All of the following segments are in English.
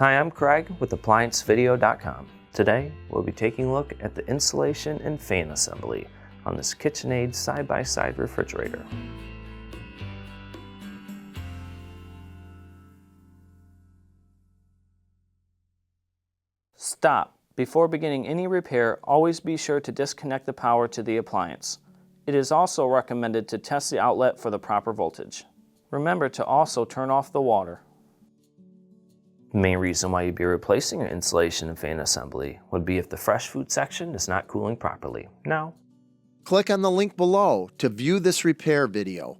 Hi, I'm Craig with ApplianceVideo.com. Today, we'll be taking a look at the installation and fan assembly on this KitchenAid side-by-side refrigerator. Stop. Before beginning any repair, always be sure to disconnect the power to the appliance. It is also recommended to test the outlet for the proper voltage. Remember to also turn off the water. The main reason why you'd be replacing your insulation and fan assembly would be if the fresh food section is not cooling properly. Now, click on the link below to view this repair video.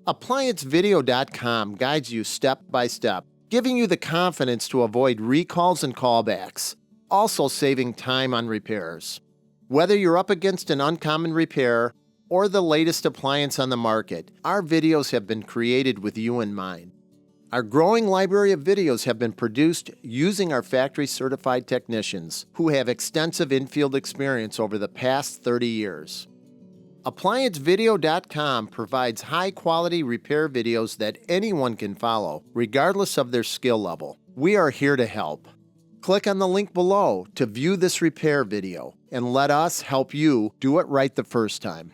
ApplianceVideo.com guides you step by step, giving you the confidence to avoid recalls and callbacks, also saving time on repairs. Whether you're up against an uncommon repair or the latest appliance on the market, our videos have been created with you in mind. Our growing library of videos have been produced using our factory-certified technicians who have extensive infield experience over the past 30 years. ApplianceVideo.com provides high-quality repair videos that anyone can follow, regardless of their skill level. We are here to help. Click on the link below to view this repair video and let us help you do it right the first time.